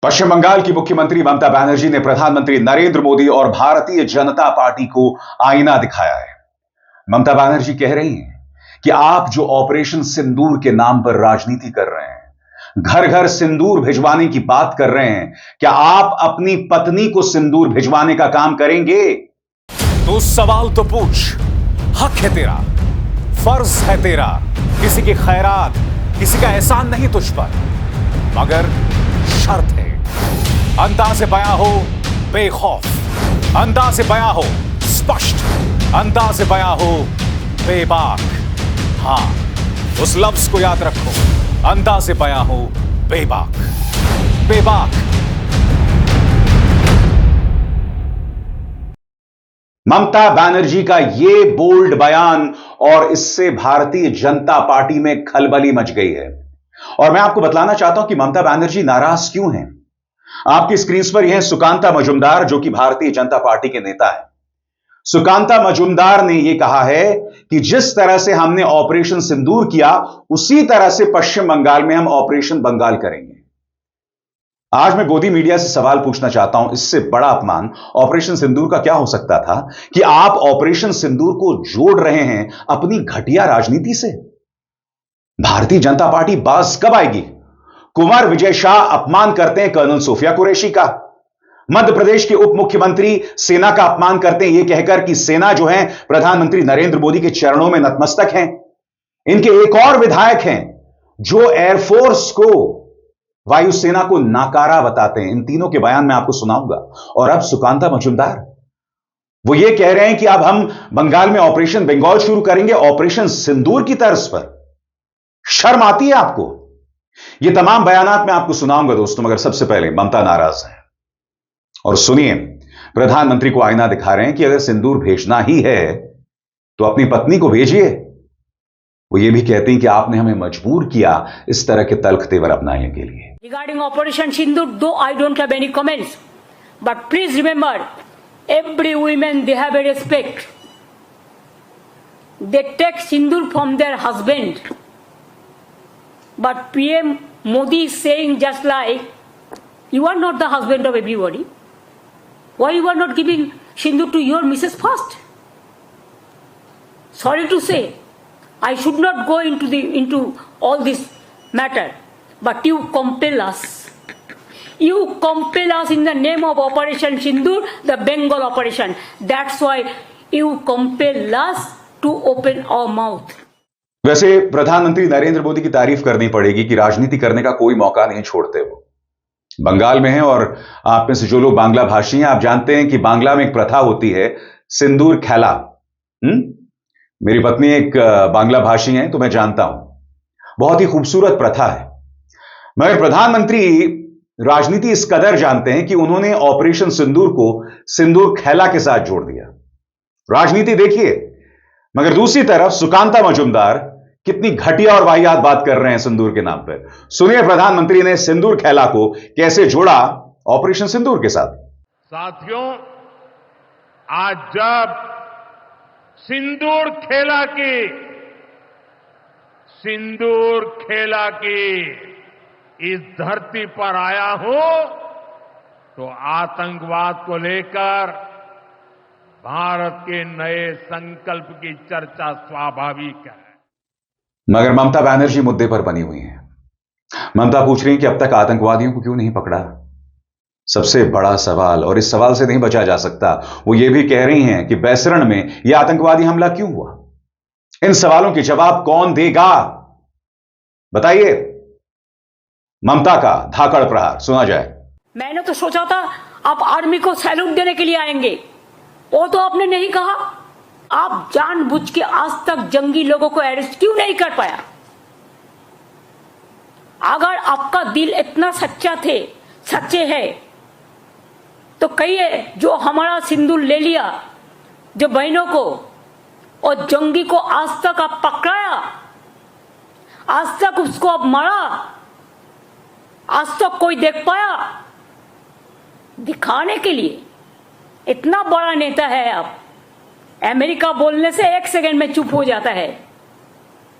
पश्चिम बंगाल की मुख्यमंत्री ममता बनर्जी ने प्रधानमंत्री नरेंद्र मोदी और भारतीय जनता पार्टी को आईना दिखाया है। ममता बनर्जी कह रही हैं कि आप जो ऑपरेशन सिंदूर के नाम पर राजनीति कर रहे हैं, घर घर सिंदूर भिजवाने की बात कर रहे हैं, क्या आप अपनी पत्नी को सिंदूर भिजवाने का काम करेंगे? तो सवाल तो पूछ, हक है तेरा, फर्ज है तेरा, किसी की खैरात, किसी का एहसान नहीं तुझ पर, मगर शर्त है, अंदाज़े बयां हो बेखौफ, अंदाज़े बयां हो स्पष्ट, अंदाज़े बयां हो बेबाक। हां, उस लफ्ज को याद रखो, अंदाज़े बयां हो बेबाक। बेबाक। ममता बनर्जी का यह बोल्ड बयान और इससे भारतीय जनता पार्टी में खलबली मच गई है। और मैं आपको बतलाना चाहता हूं कि ममता बनर्जी नाराज क्यों हैं। आपकी स्क्रीन पर यह है सुकांता मजुमदार, जो कि भारतीय जनता पार्टी के नेता है। सुकांता मजुमदार ने यह कहा है कि जिस तरह से हमने ऑपरेशन सिंदूर किया, उसी तरह से पश्चिम बंगाल में हम ऑपरेशन बंगाल करेंगे। आज मैं गोदी मीडिया से सवाल पूछना चाहता हूं, इससे बड़ा अपमान ऑपरेशन सिंदूर का क्या हो सकता था कि आप ऑपरेशन सिंदूर को जोड़ रहे हैं अपनी घटिया राजनीति से। भारतीय जनता पार्टी बाज कब आएगी? कुंवर विजय शाह अपमान करते हैं कर्नल सोफिया कुरैशी का। मध्य प्रदेश के उप मुख्यमंत्री सेना का अपमान करते हैं यह कहकर कि सेना जो है प्रधानमंत्री नरेंद्र मोदी के चरणों में नतमस्तक है। इनके एक और विधायक हैं जो एयरफोर्स को, वायुसेना को नाकारा बताते हैं। इन तीनों के बयान मैं आपको सुनाऊंगा। और अब सुकांता मजुमदार वो ये कह रहे हैं कि अब हम बंगाल में ऑपरेशन बंगाल शुरू करेंगे, ऑपरेशन सिंदूर की तर्ज पर। शर्म आती है आपको? ये तमाम बयानात मैं आपको सुनाऊंगा दोस्तों, मगर सबसे पहले ममता नाराज है। और सुनिए, प्रधानमंत्री को आईना दिखा रहे हैं कि अगर सिंदूर भेजना ही है तो अपनी पत्नी को भेजिए। वो ये भी कहते हैं कि आपने हमें मजबूर किया इस तरह के तल्ख तेवर अपनाने के लिए। Regarding Operation Sindoor, though I don't have any comments, but please remember, every woman they have a respect. They take Sindoor from their husband. But PM Modi is saying just like, you are not the husband of everybody. Why you are not giving Sindoor to your Mrs. first? Sorry to say, I should not go into all this matter, but you compel us. You compel us in the name of Operation Sindoor, the Bengal operation. That's why you compel us to open our mouth. वैसे प्रधानमंत्री नरेंद्र मोदी की तारीफ करनी पड़ेगी कि राजनीति करने का कोई मौका नहीं छोड़ते। वो बंगाल में हैं और आप में से जो लोग बांग्ला भाषी हैं, आप जानते हैं कि बांग्ला में एक प्रथा होती है सिंदूर खेला। मेरी पत्नी एक बांग्ला भाषी हैं तो मैं जानता हूं, बहुत ही खूबसूरत प्रथा है। मगर प्रधानमंत्री राजनीति इस कदर जानते हैं कि उन्होंने ऑपरेशन सिंदूर को सिंदूर खेला के साथ जोड़ दिया। राजनीति देखिए। मगर दूसरी तरफ सुकांता मजुमदार कितनी घटिया और वाहियात बात कर रहे हैं सिंदूर के नाम पर। सुनिए प्रधानमंत्री ने सिंदूर खेला को कैसे जोड़ा ऑपरेशन सिंदूर के साथ। साथियों, आज जब सिंदूर खेला की इस धरती पर आया हूं, तो आतंकवाद को लेकर भारत के नए संकल्प की चर्चा स्वाभाविक है। मगर ममता बनर्जी मुद्दे पर बनी हुई हैं। ममता पूछ रही हैं कि अब तक आतंकवादियों को क्यों नहीं पकड़ा। सबसे बड़ा सवाल, और इस सवाल से नहीं बचा जा सकता, वो ये भी कह रही हैं कि बैसरण में यह आतंकवादी हमला क्यों हुआ। इन सवालों के जवाब कौन देगा? बताइए। ममता का धाकड़ प्रहार सुना जाए। मैंने तो सोचा था आप आर्मी को सैल्यूट देने के लिए आएंगे, वो तो आपने नहीं कहा। आप जानबूझ के आज तक जंगी लोगों को अरेस्ट क्यों नहीं कर पाया? अगर आपका दिल इतना सच्चे है तो कहिए, जो हमारा सिंदूर ले लिया, जो बहनों को और जंगी को आज तक आप पकड़ाया, आज तक उसको आप मारा, आज तक कोई देख पाया? दिखाने के लिए इतना बड़ा नेता है आप। अमेरिका बोलने से 1 सेकंड में चुप हो जाता है,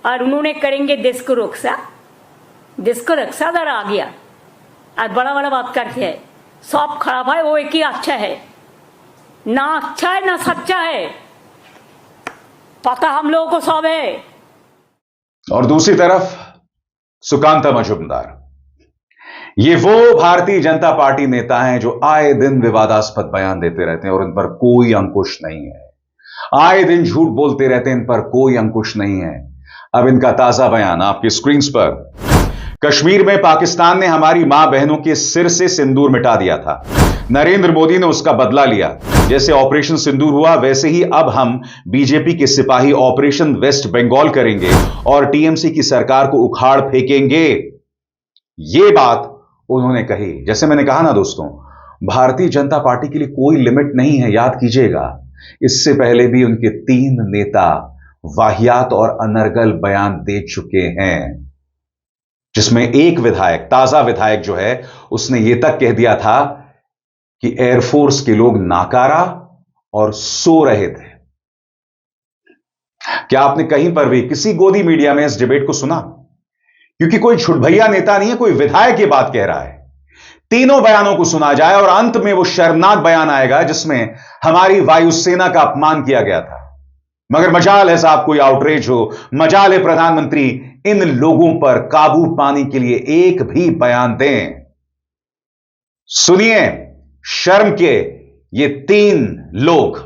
और उन्होंने करेंगे देश को रक्षा। देश को रक्षा जरा आ गया। और बड़ा बड़ा बात करते हैं। सब खराब है, वो एक ही अच्छा है। ना अच्छा है ना सच्चा है, पता हम लोगों को सब है। और दूसरी तरफ सुकांता मजुमदार, ये वो भारतीय जनता पार्टी नेता हैं जो आए दिन विवादास्पद बयान देते रहते हैं और इन पर कोई अंकुश नहीं है। आए दिन झूठ बोलते रहते हैं, इन पर कोई अंकुश नहीं है। अब इनका ताजा बयान आपकी स्क्रीन पर। कश्मीर में पाकिस्तान ने हमारी मां बहनों के सिर से सिंदूर मिटा दिया था। नरेंद्र मोदी ने उसका बदला लिया। जैसे ऑपरेशन सिंदूर हुआ, वैसे ही अब हम बीजेपी के सिपाही ऑपरेशन वेस्ट बंगाल करेंगे और टीएमसी की सरकार को उखाड़ फेंकेंगे। यह बात उन्होंने कही। जैसे मैंने कहा ना दोस्तों, भारतीय जनता पार्टी के लिए कोई लिमिट नहीं है, याद कीजिएगा। इससे पहले भी उनके 3 नेता वाहियात और अनर्गल बयान दे चुके हैं, जिसमें एक विधायक, ताजा विधायक जो है, उसने यह तक कह दिया था कि एयरफोर्स के लोग नाकारा और सो रहे थे। क्या आपने कहीं पर भी किसी गोदी मीडिया में इस डिबेट को सुना? क्योंकि कोई छुटभैया नेता नहीं है, कोई विधायक ये बात कह रहा है। तीनों बयानों को सुना जाए और अंत में वो शर्मनाक बयान आएगा जिसमें हमारी वायुसेना का अपमान किया गया था। मगर मजाल है साहब कोई आउटरीच हो, मजाल है प्रधानमंत्री इन लोगों पर काबू पाने के लिए एक भी बयान दें। सुनिए शर्म के ये 3 लोग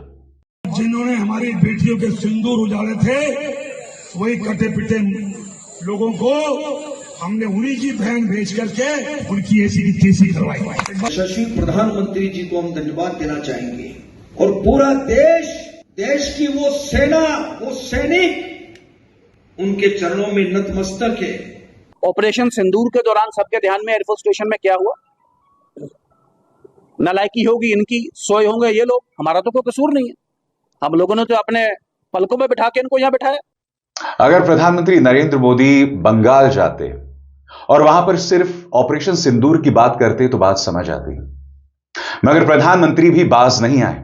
जिन्होंने हमारी बेटियों के सिंदूर उजाले थे, वही कटे पिटे लोगों को हमने उन्हीं की बहन भेज करके उनकी ऐसी की तैसी करवाई। यशस्वी प्रधानमंत्री जी को हम धन्यवाद देना चाहेंगे और पूरा देश की वो सेना, वो सैनिक उनके चरणों में नतमस्तक है। ऑपरेशन सिंदूर के दौरान सबके ध्यान में एयरफोर्स स्टेशन में क्या हुआ? नालायकी होगी इनकी, सोए होंगे ये लोग, हमारा तो कोई कसूर नहीं है। हम लोगों ने तो अपने पलकों में बिठा के इनको यहां बिठाया। अगर प्रधानमंत्री नरेंद्र मोदी बंगाल जाते और वहां पर सिर्फ ऑपरेशन सिंदूर की बात करते तो बात समझ आती, मगर प्रधानमंत्री भी बाज नहीं आए,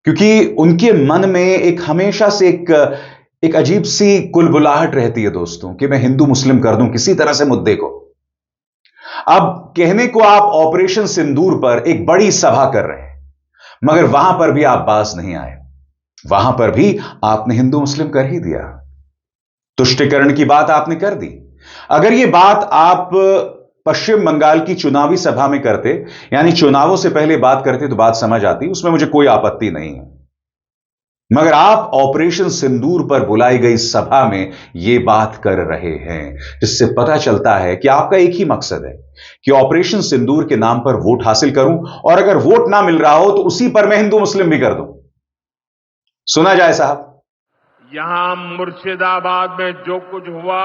क्योंकि उनके मन में एक हमेशा से एक अजीब सी कुलबुलाहट रहती है दोस्तों, कि मैं हिंदू मुस्लिम कर दूं किसी तरह से मुद्दे को। अब कहने को आप ऑपरेशन सिंदूर पर एक बड़ी सभा कर रहे हैं, मगर वहां पर भी आप बाज नहीं आए। वहां पर भी आपने हिंदू मुस्लिम कर ही दिया, तुष्टिकरण की बात आपने कर दी। अगर यह बात आप पश्चिम बंगाल की चुनावी सभा में करते, यानी चुनावों से पहले बात करते, तो बात समझ आती, उसमें मुझे कोई आपत्ति नहीं है। मगर आप ऑपरेशन सिंदूर पर बुलाई गई सभा में यह बात कर रहे हैं, जिससे पता चलता है कि आपका एक ही मकसद है कि ऑपरेशन सिंदूर के नाम पर वोट हासिल करूं, और अगर वोट ना मिल रहा हो तो उसी पर मैं हिंदू मुस्लिम भी कर दूं। सुना जाए साहब। यहां मुर्शिदाबाद में जो कुछ हुआ,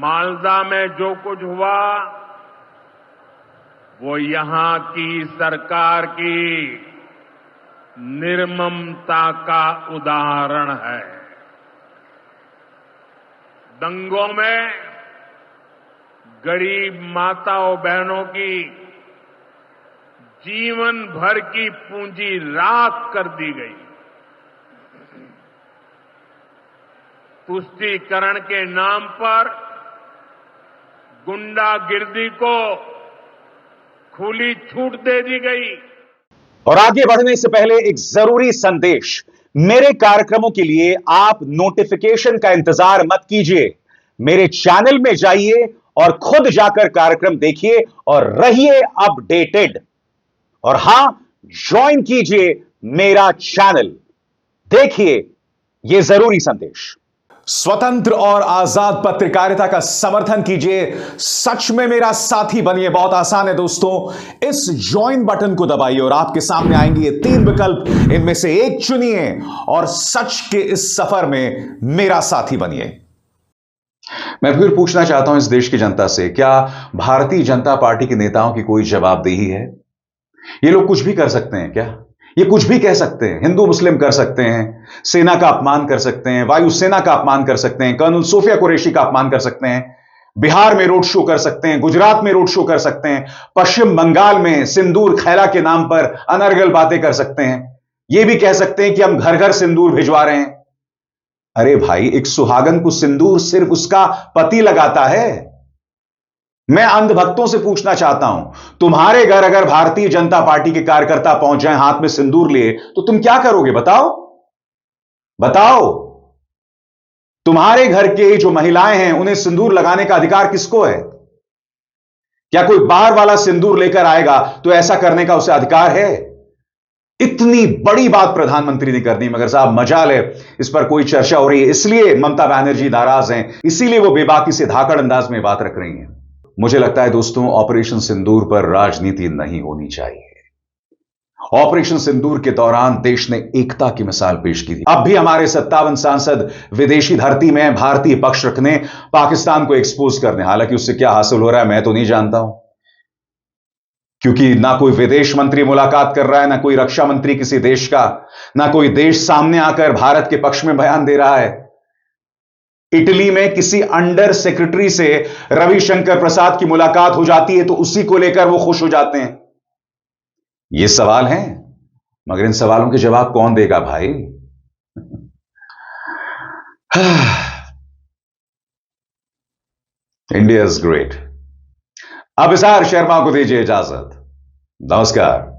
मालदा में जो कुछ हुआ, वो यहां की सरकार की निर्ममता का उदाहरण है। दंगों में गरीब माताओं बहनों की जीवन भर की पूंजी राख कर दी गई। तुष्टीकरण के नाम पर गुंडागिर्दी को खुली छूट दे दी गई। और आगे बढ़ने से पहले एक जरूरी संदेश। मेरे कार्यक्रमों के लिए आप नोटिफिकेशन का इंतजार मत कीजिए, मेरे चैनल में जाइए और खुद जाकर कार्यक्रम देखिए और रहिए अपडेटेड। और हां, ज्वाइन कीजिए मेरा चैनल, देखिए यह जरूरी संदेश। स्वतंत्र और आजाद पत्रकारिता का समर्थन कीजिए, सच में मेरा साथी बनिए। बहुत आसान है दोस्तों, इस ज्वाइन बटन को दबाइए और आपके सामने आएंगे ये 3 विकल्प, इनमें से एक चुनिए और सच के इस सफर में मेरा साथी बनिए। मैं फिर पूछना चाहता हूं इस देश की जनता से, क्या भारतीय जनता पार्टी के नेताओं की कोई जवाबदेही है? ये लोग कुछ भी कर सकते हैं क्या? ये कुछ भी कह सकते हैं, हिंदू मुस्लिम कर सकते हैं, सेना का अपमान कर सकते हैं, वायुसेना का अपमान कर सकते हैं, कर्नल सोफिया कुरैशी का अपमान कर सकते हैं, बिहार में रोड शो कर सकते हैं, गुजरात में रोड शो कर सकते हैं, पश्चिम बंगाल में सिंदूर खैला के नाम पर अनर्गल बातें कर सकते हैं। यह भी कह सकते हैं कि हम घर घर सिंदूर भिजवा रहे हैं। अरे भाई, एक सुहागन को सिंदूर सिर्फ उसका पति लगाता है, मैं अंधभक्तों से पूछना चाहता हूं, तुम्हारे घर अगर भारतीय जनता पार्टी के कार्यकर्ता पहुंच जाएं हाथ में सिंदूर लिए, तो तुम क्या करोगे? बताओ बताओ। तुम्हारे घर के जो महिलाएं हैं उन्हें सिंदूर लगाने का अधिकार किसको है? क्या कोई बाहर वाला सिंदूर लेकर आएगा तो ऐसा करने का उसे अधिकार है? इतनी बड़ी बात प्रधानमंत्री ने कर दी, मगर साहब मजाल है इस पर कोई चर्चा हो रही है, इसलिए ममता बनर्जी नाराज हैं, इसीलिए वो बेबाकी से धाकड़ अंदाज में बात रख रही हैं। मुझे लगता है दोस्तों, ऑपरेशन सिंदूर पर राजनीति नहीं होनी चाहिए। ऑपरेशन सिंदूर के दौरान देश ने एकता की मिसाल पेश की थी। अब भी हमारे 57 सांसद विदेशी धरती में भारतीय पक्ष रखने, पाकिस्तान को एक्सपोज करने। हालांकि उससे क्या हासिल हो रहा है मैं तो नहीं जानता हूं, क्योंकि ना कोई विदेश मंत्री मुलाकात कर रहा है, ना कोई रक्षा मंत्री किसी देश का, ना कोई देश सामने आकर भारत के पक्ष में बयान दे रहा है। इटली में किसी अंडर सेक्रेटरी से रविशंकर प्रसाद की मुलाकात हो जाती है तो उसी को लेकर वो खुश हो जाते हैं। ये सवाल हैं, मगर इन सवालों के जवाब कौन देगा भाई? India is great. अब इज़हार शर्मा को दीजिए इजाजत। नमस्कार।